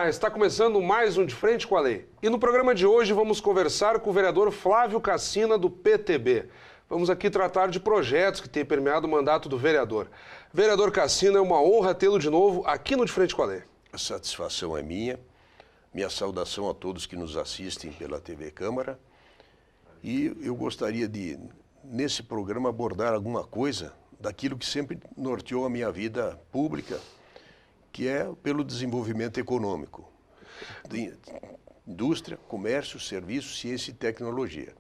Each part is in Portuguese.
Olá, está começando mais um De Frente com a Lei. E no programa de hoje vamos conversar com o vereador Flávio Cassina, do PTB. Vamos aqui tratar de projetos que têm permeado o mandato do vereador. Vereador Cassina, é uma honra tê-lo de novo aqui no De Frente com a Lei. A satisfação é minha. Minha saudação a todos que nos assistem pela TV Câmara. E eu gostaria de, nesse programa, abordar alguma coisa daquilo que sempre norteou a minha vida pública, que é pelo desenvolvimento econômico, de indústria, comércio, serviço, ciência e tecnologia.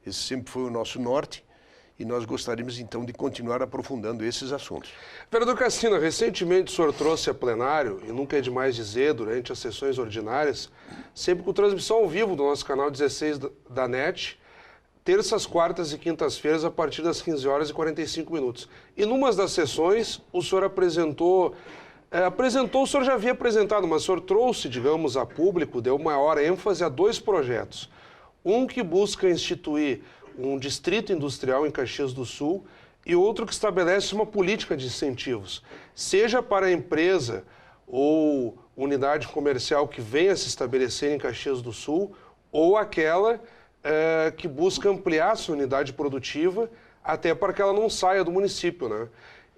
Esse sempre foi o nosso norte e nós gostaríamos então de continuar aprofundando esses assuntos. Vereador Cassina, recentemente o senhor trouxe a plenário, e nunca é demais dizer, durante as sessões ordinárias, sempre com transmissão ao vivo do nosso canal 16 da NET, terças, quartas e quintas-feiras, a partir das 15 horas e 45 minutos. E numa das sessões, o senhor apresentou, o senhor já havia apresentado, mas o senhor trouxe, digamos, a público, deu maior ênfase a dois projetos. Um que busca instituir um distrito industrial em Caxias do Sul e outro que estabelece uma política de incentivos, seja para a empresa ou unidade comercial que venha se estabelecer em Caxias do Sul, ou aquela que busca ampliar sua unidade produtiva até para que ela não saia do município, né?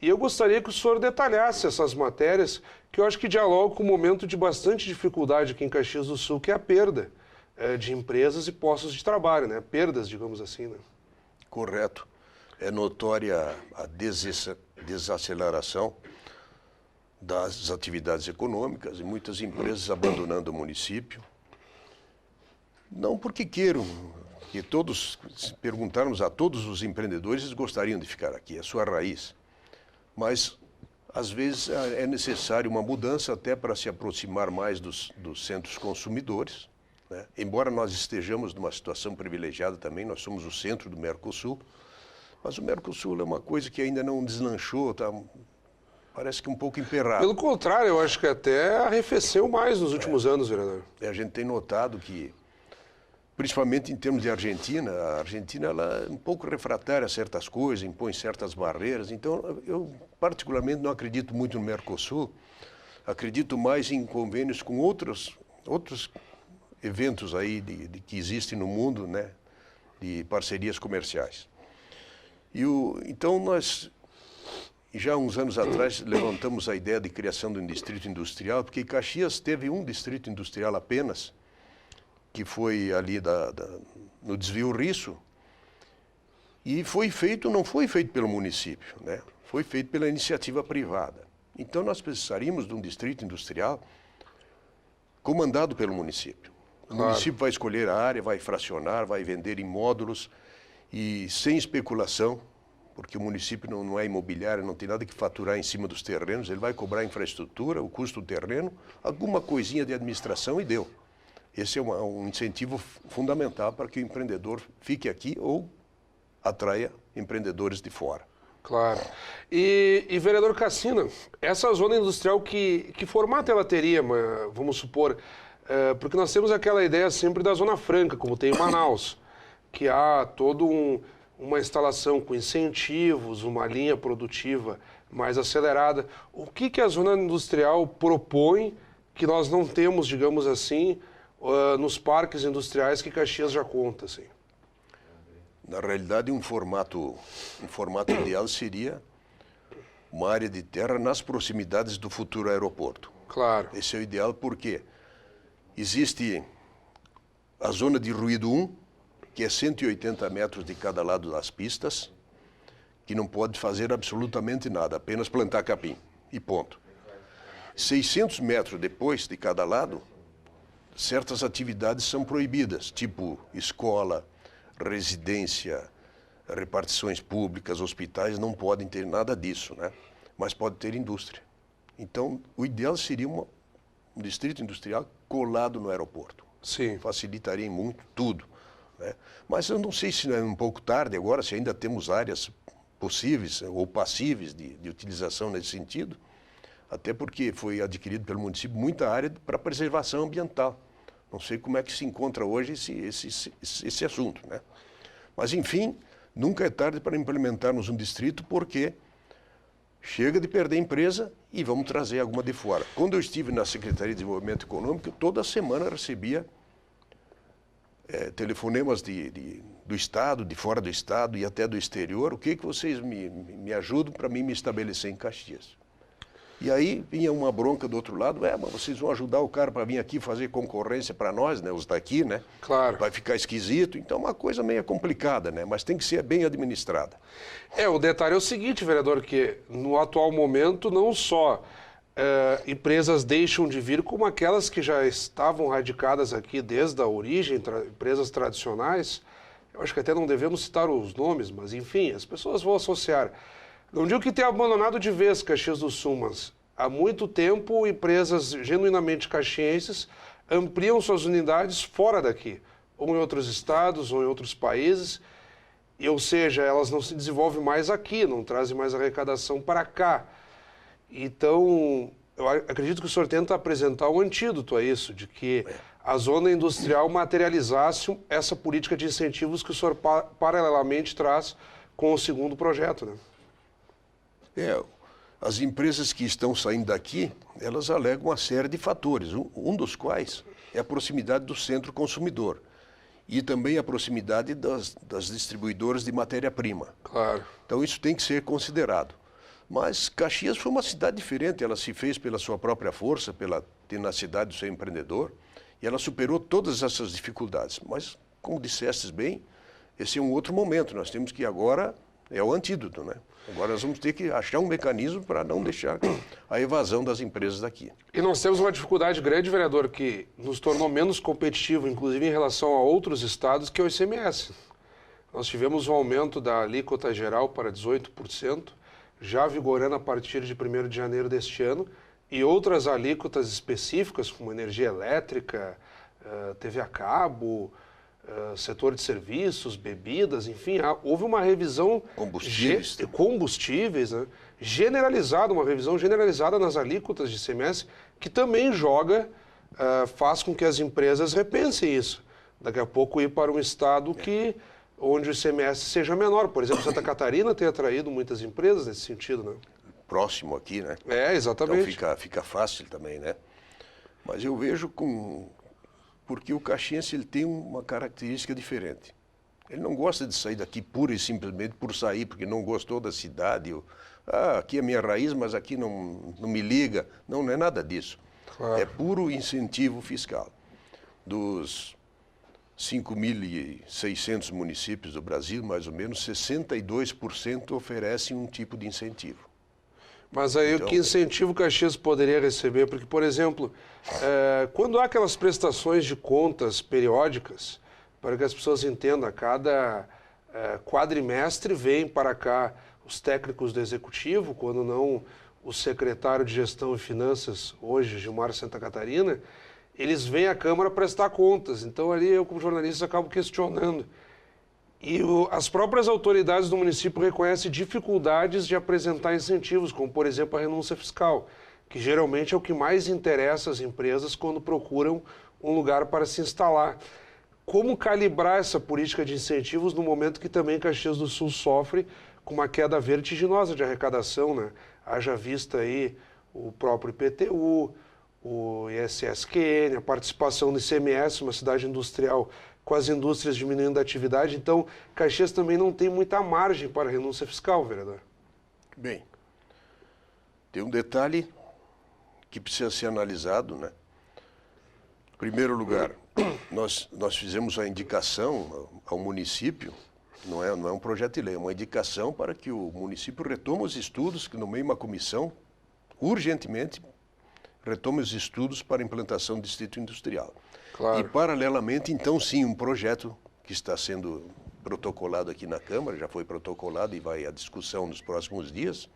E eu gostaria que o senhor detalhasse essas matérias, que eu acho que dialogam com um momento de bastante dificuldade aqui em Caxias do Sul, que é a perda de empresas e postos de trabalho, né? Perdas, digamos assim, né? Correto. É notória a desaceleração das atividades econômicas e muitas empresas abandonando o município. Não porque queiram, que todos, se perguntarmos a todos os empreendedores, eles gostariam de ficar aqui, é a sua raiz. Mas, às vezes, é necessário uma mudança até para se aproximar mais dos centros consumidores, né? Embora nós estejamos numa situação privilegiada também, nós somos o centro do Mercosul, mas o Mercosul é uma coisa que ainda não deslanchou, tá? Parece que um pouco emperrado. Pelo contrário, eu acho que até arrefeceu mais nos últimos anos, vereador. A gente tem notado que, principalmente em termos de Argentina, a Argentina ela é um pouco refratária a certas coisas, impõe certas barreiras. Então, eu particularmente não acredito muito no Mercosul, acredito mais em convênios com outros eventos aí que existem no mundo, né, de parcerias comerciais. Então, nós, já uns anos atrás, levantamos a ideia de criação de um distrito industrial, porque Caxias teve um distrito industrial apenas, que foi ali no Desvio Risso, e não foi feito pelo município, né? Foi feito pela iniciativa privada. Então nós precisaríamos de um distrito industrial comandado pelo município. O município vai escolher a área, vai fracionar, vai vender em módulos e sem especulação, porque o município não é imobiliário, não tem nada que faturar em cima dos terrenos, ele vai cobrar a infraestrutura, o custo do terreno, alguma coisinha de administração e deu. Esse é um incentivo fundamental para que o empreendedor fique aqui ou atraia empreendedores de fora. Claro. E vereador Cassina, essa zona industrial, que formato ela teria, vamos supor, porque nós temos aquela ideia sempre da Zona Franca, como tem em Manaus, que há toda uma instalação com incentivos, uma linha produtiva mais acelerada. O que a zona industrial propõe que nós não temos, digamos assim, nos parques industriais que Caxias já conta, assim? Na realidade, um formato ideal seria uma área de terra nas proximidades do futuro aeroporto. Claro. Esse é o ideal porque existe a zona de ruído 1, que é 180 metros de cada lado das pistas, que não pode fazer absolutamente nada, apenas plantar capim e ponto. 600 metros depois de cada lado, certas atividades são proibidas, tipo escola, residência, repartições públicas, hospitais, não podem ter nada disso, né? Mas pode ter indústria. Então, o ideal seria um distrito industrial colado no aeroporto. Sim. Facilitaria muito tudo, né? Mas eu não sei se é um pouco tarde agora, se ainda temos áreas possíveis ou passíveis de utilização nesse sentido, até porque foi adquirido pelo município muita área para preservação ambiental. Não sei como é que se encontra hoje esse assunto, né? Mas, enfim, nunca é tarde para implementarmos um distrito, porque Chega de perder a empresa e vamos trazer alguma de fora. Quando eu estive na Secretaria de Desenvolvimento Econômico, toda semana recebia telefonemas do Estado, de fora do Estado e até do exterior. O que vocês me ajudam para mim me estabelecer em Caxias? E aí vinha uma bronca do outro lado, mas vocês vão ajudar o cara para vir aqui fazer concorrência para nós, né, os daqui, né? Claro. Vai ficar esquisito. Então é uma coisa meio complicada, né? Mas tem que ser bem administrada. O detalhe é o seguinte, vereador, que no atual momento não só empresas deixam de vir, como aquelas que já estavam radicadas aqui desde a origem, empresas tradicionais. Eu acho que até não devemos citar os nomes, mas enfim, as pessoas vão associar. Não digo que tenha abandonado de vez Caxias do Sul, mas há muito tempo empresas genuinamente caxienses ampliam suas unidades fora daqui, ou em outros estados, ou em outros países, ou seja, elas não se desenvolvem mais aqui, não trazem mais arrecadação para cá. Então, eu acredito que o senhor tenta apresentar um antídoto a isso, de que a zona industrial materializasse essa política de incentivos que o senhor paralelamente traz com o segundo projeto, né? As empresas que estão saindo daqui, elas alegam uma série de fatores, um dos quais é a proximidade do centro consumidor e também a proximidade das distribuidoras de matéria-prima. Claro. Então isso tem que ser considerado. Mas Caxias foi uma cidade diferente, ela se fez pela sua própria força, pela tenacidade do seu empreendedor, e ela superou todas essas dificuldades. Mas, como dissestes bem, esse é um outro momento, nós temos que agora, é o antídoto, né? Agora nós vamos ter que achar um mecanismo para não deixar a evasão das empresas daqui. E nós temos uma dificuldade grande, vereador, que nos tornou menos competitivo, inclusive em relação a outros estados, que é o ICMS. Nós tivemos um aumento da alíquota geral para 18%, já vigorando a partir de 1º de janeiro deste ano, e outras alíquotas específicas, como energia elétrica, TV a cabo, setor de serviços, bebidas, enfim, houve uma revisão... Combustíveis, né? Generalizada, uma revisão generalizada nas alíquotas de ICMS, que também faz com que as empresas repensem isso. Daqui a pouco ir para um estado onde o ICMS seja menor. Por exemplo, Santa Catarina tem atraído muitas empresas nesse sentido, né? Próximo aqui, né? Exatamente. Então fica fácil também, né? Mas eu vejo porque o caxiense ele tem uma característica diferente. Ele não gosta de sair daqui pura e simplesmente por sair, porque não gostou da cidade. Aqui é minha raiz, mas aqui não me liga. Não é nada disso. Claro. É puro incentivo fiscal. Dos 5.600 municípios do Brasil, mais ou menos, 62% oferecem um tipo de incentivo. Mas aí então, que incentivo Caxias poderia receber? Porque, por exemplo, quando há aquelas prestações de contas periódicas, para que as pessoas entendam, a cada quadrimestre vêm para cá os técnicos do Executivo, quando não o secretário de Gestão e Finanças, hoje, Gilmar Santa Catarina, eles vêm à Câmara prestar contas. Então, ali eu, como jornalista, acabo questionando. E as próprias autoridades do município reconhecem dificuldades de apresentar incentivos, como, por exemplo, a renúncia fiscal, que geralmente é o que mais interessa às empresas quando procuram um lugar para se instalar. Como calibrar essa política de incentivos no momento que também Caxias do Sul sofre com uma queda vertiginosa de arrecadação, né? Haja vista aí o próprio IPTU, o ISSQN, a participação no ICMS, uma cidade industrial com as indústrias diminuindo a atividade. Então, Caxias também não tem muita margem para renúncia fiscal, vereador. Bem, tem um detalhe que precisa ser analisado, né? Em primeiro lugar, nós fizemos a indicação ao município, não é um projeto de lei, é uma indicação para que o município retome os estudos, que nomeie uma comissão, urgentemente, retome os estudos para a implantação do distrito industrial. Claro. E, paralelamente, então, sim, um projeto que está sendo protocolado aqui na Câmara, já foi protocolado e vai à discussão nos próximos dias.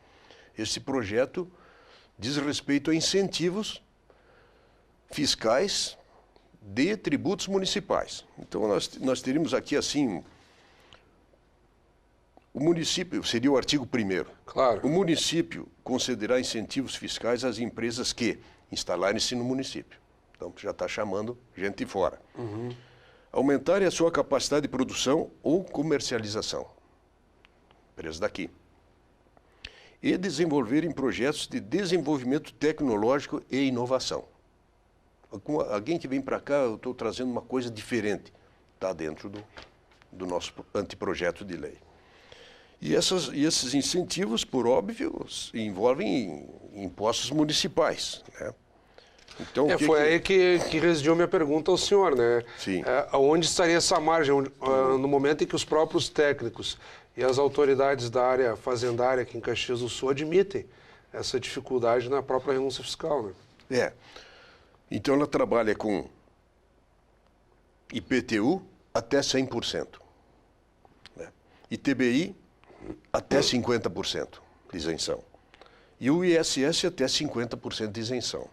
Esse projeto diz respeito a incentivos fiscais de tributos municipais. Então, nós teríamos aqui, assim, o município, seria o artigo 1º. Claro. O município concederá incentivos fiscais às empresas que instalarem-se no município. Então, já está chamando gente de fora. Uhum. Aumentarem a sua capacidade de produção ou comercialização. Empresas daqui. e desenvolverem projetos de desenvolvimento tecnológico e inovação. Com alguém que vem para cá, eu estou trazendo uma coisa diferente, está dentro do nosso anteprojeto de lei. E esses incentivos, por óbvio, envolvem impostos municipais, né? Então, foi aí que residiu minha pergunta ao senhor, né? Sim. Onde estaria essa margem no momento em que os próprios técnicos e as autoridades da área fazendária aqui em Caxias do Sul admitem essa dificuldade na própria renúncia fiscal, né? Então ela trabalha com IPTU até 100%, né? ITBI até 50% de isenção. E o ISS até 50% de isenção.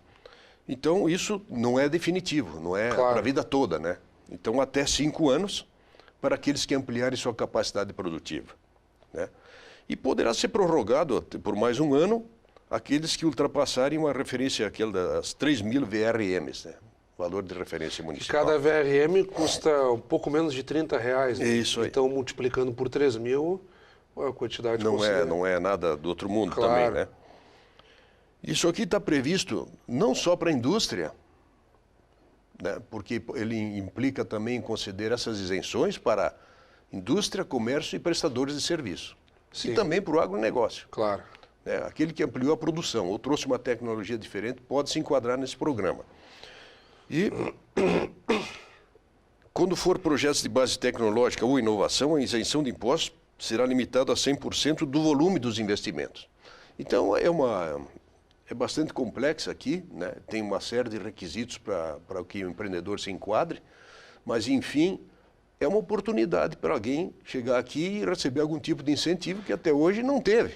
Então, isso não é definitivo, não é para a vida toda, né? Então, até 5 anos para aqueles que ampliarem sua capacidade produtiva, né? E poderá ser prorrogado por mais 1 ano aqueles que ultrapassarem uma referência, aquela das 3.000 VRMs, né? Valor de referência municipal. Cada VRM custa um pouco menos de R$30, né? Isso aí. Então, multiplicando por 3.000, a quantidade não é nada do outro mundo também, né? Isso aqui está previsto não só para a indústria, né, porque ele implica também em conceder essas isenções para indústria, comércio e prestadores de serviço. Sim. E também para o agronegócio. Claro. Né, aquele que ampliou a produção ou trouxe uma tecnologia diferente pode se enquadrar nesse programa. E quando for projetos de base tecnológica ou inovação, a isenção de impostos será limitada a 100% do volume dos investimentos. Então, é bastante complexa aqui, né? Tem uma série de requisitos para que o empreendedor se enquadre, mas, enfim, é uma oportunidade para alguém chegar aqui e receber algum tipo de incentivo que até hoje não teve.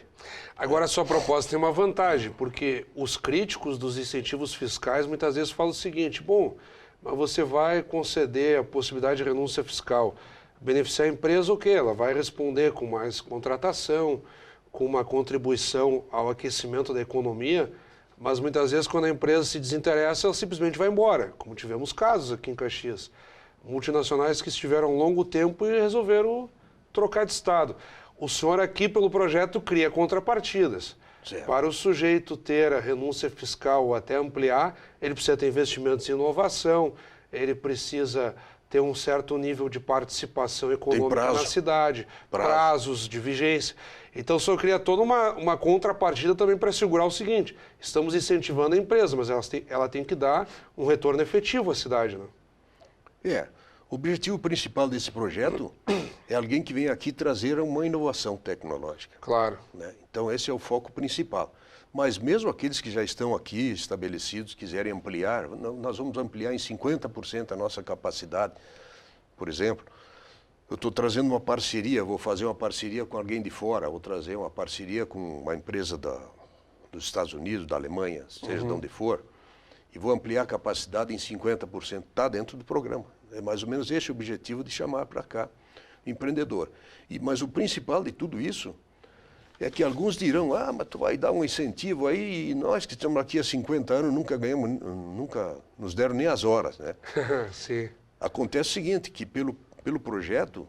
Agora, a sua proposta tem uma vantagem, porque os críticos dos incentivos fiscais muitas vezes falam o seguinte: bom, mas você vai conceder a possibilidade de renúncia fiscal, beneficiar a empresa o quê? Ela vai responder com mais contratação, com uma contribuição ao aquecimento da economia, mas muitas vezes quando a empresa se desinteressa, ela simplesmente vai embora, como tivemos casos aqui em Caxias. Multinacionais que estiveram um longo tempo e resolveram trocar de estado. O senhor aqui, pelo projeto, cria contrapartidas. Certo. Para o sujeito ter a renúncia fiscal ou até ampliar, ele precisa ter investimentos em inovação, ele precisa ter um certo nível de participação econômica na cidade, prazos de vigência. Então, o senhor cria toda uma contrapartida também para assegurar o seguinte: estamos incentivando a empresa, mas ela tem que dar um retorno efetivo à cidade, né? O objetivo principal desse projeto é alguém que vem aqui trazer uma inovação tecnológica. Claro. Né? Então, esse é o foco principal. Mas mesmo aqueles que já estão aqui estabelecidos, quiserem ampliar, nós vamos ampliar em 50% a nossa capacidade. Por exemplo, eu estou trazendo uma parceria, vou fazer uma parceria com alguém de fora, vou trazer uma parceria com uma empresa dos Estados Unidos, da Alemanha, seja de onde for, e vou ampliar a capacidade em 50%. Está dentro do programa. É mais ou menos esse o objetivo de chamar para cá empreendedor. Mas o principal de tudo isso é que alguns dirão: mas tu vai dar um incentivo aí, e nós que estamos aqui há 50 anos nunca nos deram nem as horas, né? Sim. Acontece o seguinte, que pelo projeto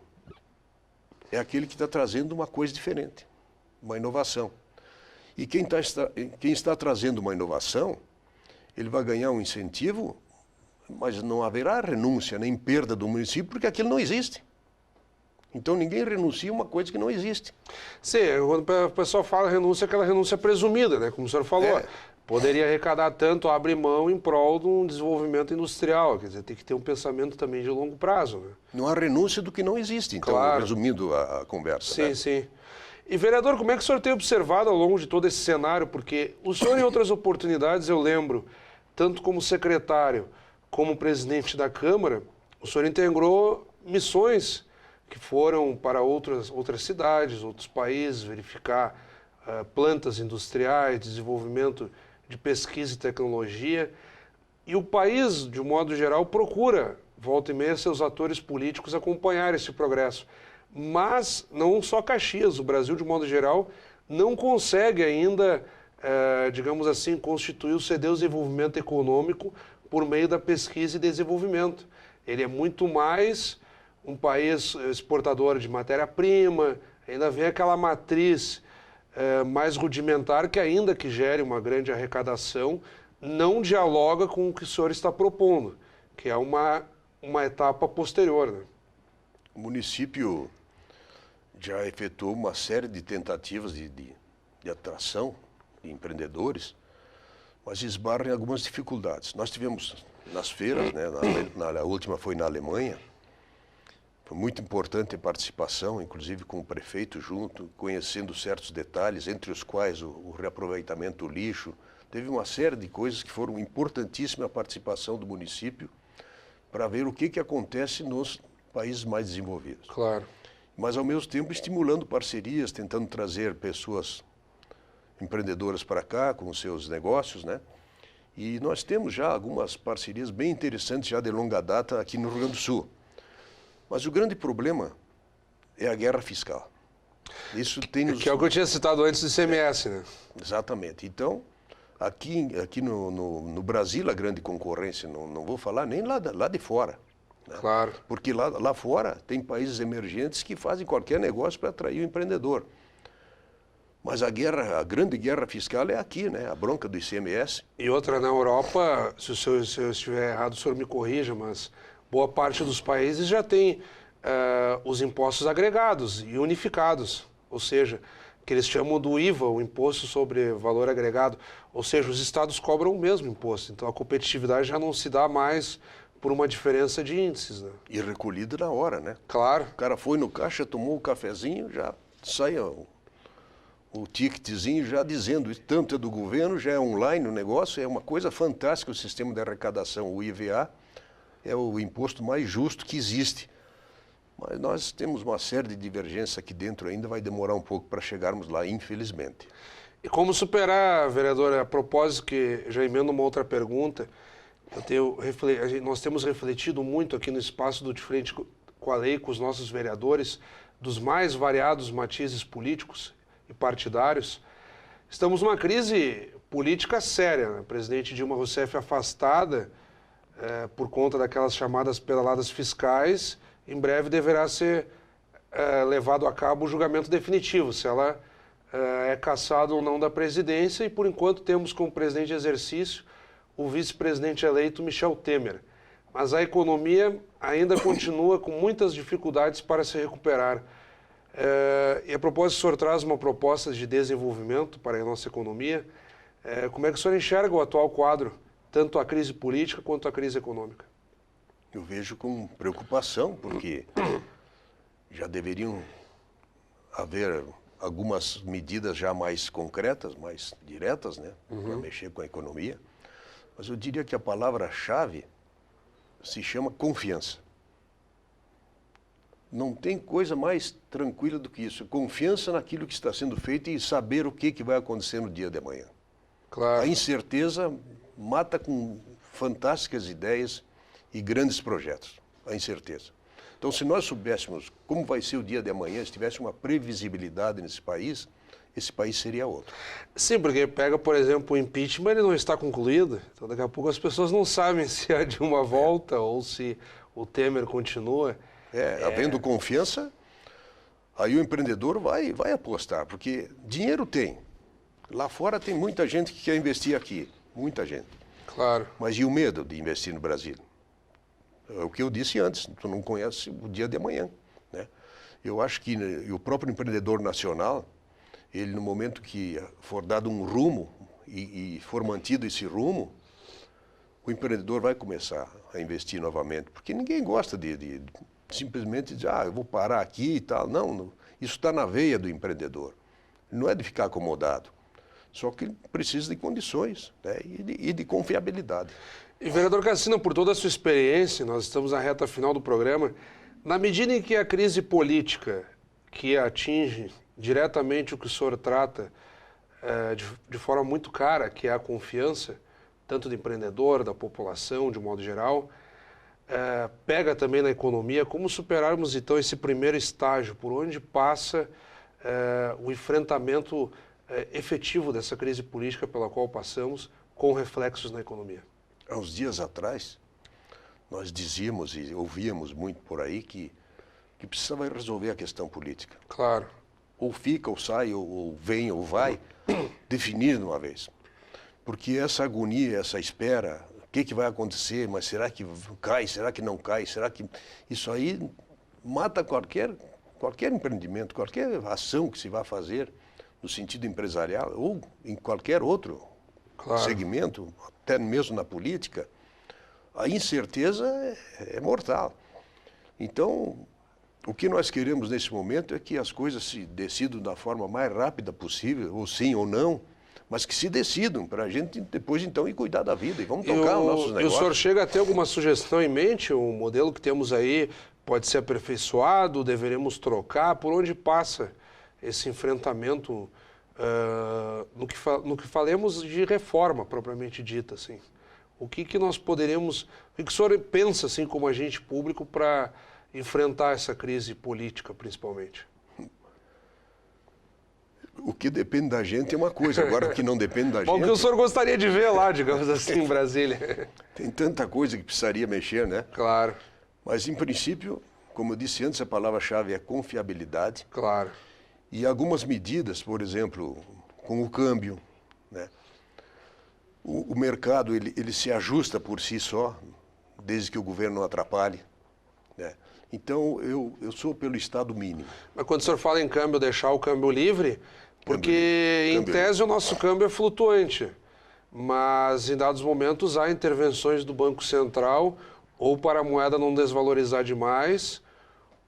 é aquele que está trazendo uma coisa diferente, uma inovação. E quem está trazendo uma inovação, ele vai ganhar um incentivo, mas não haverá renúncia nem perda do município, porque aquilo não existe. Então, ninguém renuncia a uma coisa que não existe. Sim, quando o pessoal fala renúncia, é aquela renúncia presumida, né? Como o senhor falou. Poderia arrecadar tanto, abre mão em prol de um desenvolvimento industrial. Quer dizer, tem que ter um pensamento também de longo prazo, né? Não há renúncia do que não existe, então, resumindo a conversa. Sim, né? sim. E, vereador, como é que o senhor tem observado ao longo de todo esse cenário? Porque o senhor, em outras oportunidades, eu lembro, tanto como secretário como presidente da Câmara, o senhor integrou missões que foram para outras cidades, outros países, verificar plantas industriais, desenvolvimento de pesquisa e tecnologia. E o país, de um modo geral, procura, volta e meia, seus atores políticos acompanhar esse progresso. Mas não só Caxias, o Brasil, de modo geral, não consegue ainda, digamos assim, constituir o seu desenvolvimento econômico por meio da pesquisa e desenvolvimento. Ele é muito mais um país exportador de matéria-prima, ainda vem aquela matriz mais rudimentar, que ainda que gere uma grande arrecadação, não dialoga com o que o senhor está propondo, que é uma etapa posterior, né? O município já efetuou uma série de tentativas de atração de empreendedores, mas esbarra em algumas dificuldades. Nós tivemos nas feiras, né, a última foi na Alemanha, foi muito importante a participação, inclusive com o prefeito junto, conhecendo certos detalhes, entre os quais o reaproveitamento do lixo. Teve uma série de coisas que foram importantíssimas a participação do município para ver o que acontece nos países mais desenvolvidos. Claro. Mas, ao mesmo tempo, estimulando parcerias, tentando trazer pessoas empreendedoras para cá com os seus negócios, né? E nós temos já algumas parcerias bem interessantes, já de longa data, aqui no Rio Grande do Sul. Mas o grande problema é a guerra fiscal. Isso tem nos... Que é o que eu tinha citado antes do ICMS, né? Exatamente. Então, aqui no Brasil, a grande concorrência, não vou falar nem lá de fora. Né? Claro. Porque lá fora tem países emergentes que fazem qualquer negócio para atrair o empreendedor. Mas a grande guerra fiscal é aqui, né? A bronca do ICMS. E outra, na Europa, se eu estiver errado, o senhor me corrija, mas boa parte dos países já tem os impostos agregados e unificados, ou seja, que eles chamam do IVA, o Imposto sobre Valor Agregado, ou seja, os estados cobram o mesmo imposto, então a competitividade já não se dá mais por uma diferença de índices, né? E recolhido na hora, né? Claro. O cara foi no caixa, tomou o cafezinho, já sai o ticketzinho já dizendo, isso tanto é do governo, já é online o negócio, é uma coisa fantástica o sistema de arrecadação, o IVA é o imposto mais justo que existe. Mas nós temos uma série de divergências aqui dentro ainda, vai demorar um pouco para chegarmos lá, infelizmente. E como superar, vereador, a propósito que já emendo uma outra pergunta, nós temos refletido muito aqui no espaço do De Frente com a Lei, com os nossos vereadores, dos mais variados matizes políticos e partidários. Estamos numa crise política séria, né? O presidente Dilma Rousseff afastada por conta daquelas chamadas pedaladas fiscais, em breve deverá ser levado a cabo o julgamento definitivo, se ela é cassada ou não da presidência, e por enquanto temos como presidente de exercício o vice-presidente eleito Michel Temer. Mas a economia ainda continua com muitas dificuldades para se recuperar. E a propósito, o senhor traz uma proposta de desenvolvimento para a nossa economia. Como é que o senhor enxerga o atual quadro, tanto a crise política quanto a crise econômica? Eu vejo com preocupação, porque já deveriam haver algumas medidas já mais concretas, mais diretas, né, para mexer com a economia. Mas eu diria que a palavra-chave se chama confiança. Não tem coisa mais tranquila do que isso. Confiança naquilo que está sendo feito e saber o que vai acontecer no dia de amanhã. Claro. A incerteza mata com fantásticas ideias e grandes projetos. A incerteza. Então, se nós soubéssemos como vai ser o dia de amanhã, se tivesse uma previsibilidade nesse país, esse país seria outro. Sim, porque pega, por exemplo, o impeachment, ele não está concluído. Então, daqui a pouco as pessoas não sabem se a Dilma volta ou se o Temer continua. Havendo confiança, aí o empreendedor vai apostar, porque dinheiro tem. Lá fora tem muita gente que quer investir aqui, muita gente. Claro. Mas e o medo de investir no Brasil? É o que eu disse antes, tu não conhece o dia de amanhã, né? Eu acho que o próprio empreendedor nacional, ele no momento que for dado um rumo e for mantido esse rumo, o empreendedor vai começar a investir novamente, porque ninguém gosta de simplesmente dizer, eu vou parar aqui e tal. Não, isso está na veia do empreendedor. Não é de ficar acomodado, só que precisa de condições, né, e de confiabilidade. E, vereador Cassino, por toda a sua experiência, nós estamos na reta final do programa, na medida em que a crise política que atinge diretamente o que o senhor trata de forma muito cara, que é a confiança, tanto do empreendedor, da população, de um modo geral, pega também na economia, como superarmos então esse primeiro estágio, por onde passa o enfrentamento efetivo dessa crise política pela qual passamos, com reflexos na economia? Há uns dias atrás, nós dizíamos e ouvíamos muito por aí que precisava resolver a questão política. Claro. ou fica, ou sai, ou vem, ou vai, definir de uma vez. Porque essa agonia, essa espera, o que vai acontecer, mas será que cai, será que não cai, será que... Isso aí mata qualquer empreendimento, qualquer ação que se vá fazer no sentido empresarial ou em qualquer outro segmento, até mesmo na política. A incerteza é mortal. Então, o que nós queremos nesse momento é que as coisas se decidam da forma mais rápida possível, ou sim ou não, mas que se decidam, para a gente depois então ir cuidar da vida e vamos tocar os nossos negócios. E o senhor chega a ter alguma sugestão em mente? O modelo que temos aí pode ser aperfeiçoado, deveremos trocar? Por onde passa esse enfrentamento no que falemos de reforma propriamente dita, assim? O que nós poderemos... O que o senhor pensa, assim, como agente público, para enfrentar essa crise política, principalmente? O que depende da gente é uma coisa, agora o que não depende da gente... O que o senhor gostaria de ver lá, digamos assim, em Brasília? Tem tanta coisa que precisaria mexer, né? Claro. Mas, em princípio, como eu disse antes, a palavra-chave é confiabilidade. Claro. E algumas medidas, por exemplo, com o câmbio, né? O mercado, ele se ajusta por si só, desde que o governo não atrapalhe, né? Então, eu sou pelo Estado mínimo. Mas quando o senhor fala em câmbio, deixar o câmbio livre, porque em tese o nosso câmbio é flutuante, mas em dados momentos há intervenções do Banco Central ou para a moeda não desvalorizar demais,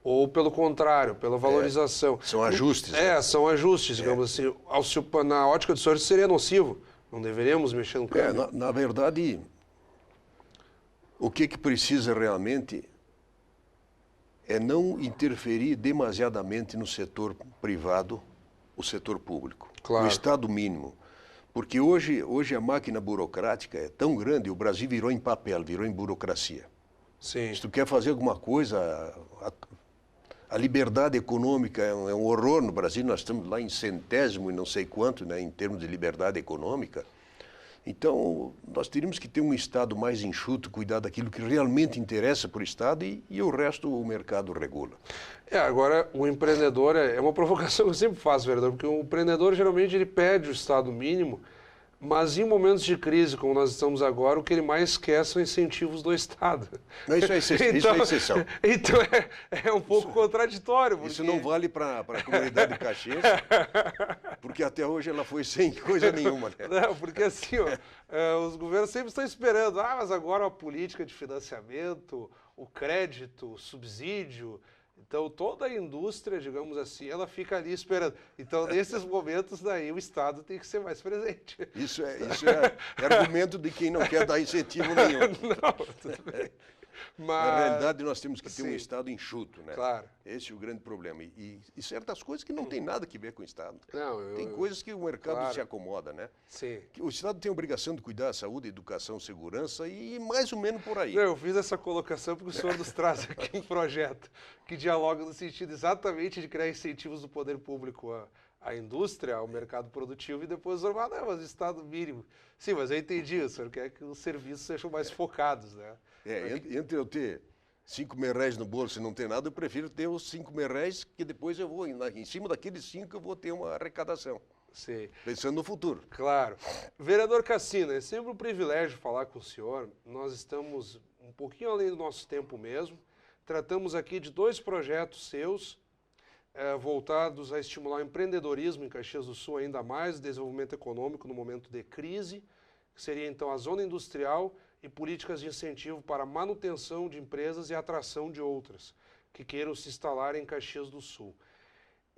ou pelo contrário, pela valorização. São ajustes. Né? São ajustes, digamos assim. Na ótica do senhor isso seria nocivo. Não deveríamos mexer no câmbio. Na verdade, o que precisa realmente é não interferir demasiadamente no setor privado, o setor público, claro. No Estado mínimo. Porque hoje a máquina burocrática é tão grande, o Brasil virou em papel, virou em burocracia. Sim. Se tu quer fazer alguma coisa, a liberdade econômica é um horror no Brasil, nós estamos lá em centésimo e não sei quanto, né, em termos de liberdade econômica. Então, nós teríamos que ter um Estado mais enxuto, cuidar daquilo que realmente interessa para o Estado e o resto o mercado regula. Agora, o empreendedor, é uma provocação que eu sempre faço, vereador, porque o empreendedor geralmente ele pede o Estado mínimo, mas em momentos de crise, como nós estamos agora, o que ele mais quer são incentivos do Estado. Isso é exceção. Então é um pouco contraditório. Porque... Isso não vale para a comunidade de Caxias, porque até hoje ela foi sem coisa nenhuma. Né? Não, porque assim, os governos sempre estão esperando, mas agora a política de financiamento, o crédito, o subsídio... Então, toda a indústria, digamos assim, ela fica ali esperando. Então, nesses momentos, daí, o Estado tem que ser mais presente. Isso é argumento de quem não quer dar incentivo nenhum. Não, tudo bem. Mas... Na realidade, nós temos que ter um Estado enxuto, né? Claro. Esse é o grande problema. E certas coisas que não tem nada a ver com o Estado. Não, tem coisas que o mercado se acomoda, né? Sim. O Estado tem a obrigação de cuidar da saúde, educação, segurança e mais ou menos por aí. Não, eu fiz essa colocação porque o senhor nos traz aqui um projeto que dialoga no sentido exatamente de criar incentivos do poder público à indústria, ao mercado produtivo, e depois o senhor fala, não, mas o Estado mínimo. Sim, mas eu entendi, o senhor quer que os serviços sejam mais focados, né? Entre eu ter 5 mil reais no bolso e não ter nada, eu prefiro ter os 5 mil reais, que depois eu vou, em cima daqueles 5, eu vou ter uma arrecadação. Sim. Pensando no futuro. Claro. Vereador Cassina, é sempre um privilégio falar com o senhor. Nós estamos um pouquinho além do nosso tempo mesmo. Tratamos aqui de 2 projetos seus, voltados a estimular o empreendedorismo em Caxias do Sul ainda mais, desenvolvimento econômico no momento de crise, que seria então a zona industrial e políticas de incentivo para a manutenção de empresas e atração de outras que queiram se instalar em Caxias do Sul.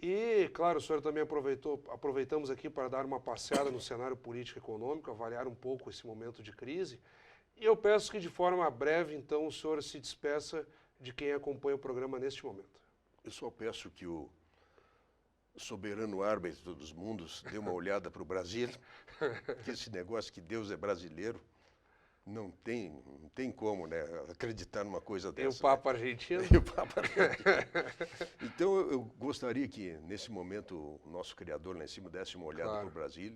E, claro, o senhor também aproveitamos aqui para dar uma passeada no cenário político e econômico, avaliar um pouco esse momento de crise. E eu peço que de forma breve, então, o senhor se despeça de quem acompanha o programa neste momento. Eu só peço que o soberano árbitro dos mundos dê uma olhada para o Brasil, que esse negócio que Deus é brasileiro, não tem como, né, acreditar numa coisa dessa. E o Papa argentino? E o Papa argentino. Então, eu gostaria que, nesse momento, o nosso Criador lá em cima desse uma olhada para o Brasil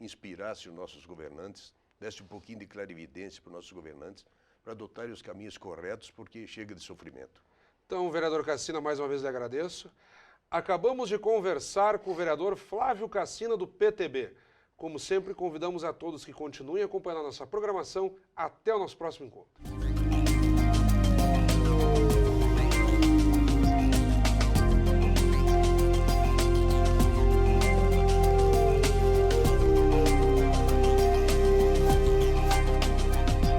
e inspirasse os nossos governantes, desse um pouquinho de clarividência para os nossos governantes, para adotarem os caminhos corretos, porque chega de sofrimento. Então, vereador Cassina, mais uma vez lhe agradeço. Acabamos de conversar com o vereador Flávio Cassina, do PTB. Como sempre, convidamos a todos que continuem acompanhando a nossa programação. Até o nosso próximo encontro.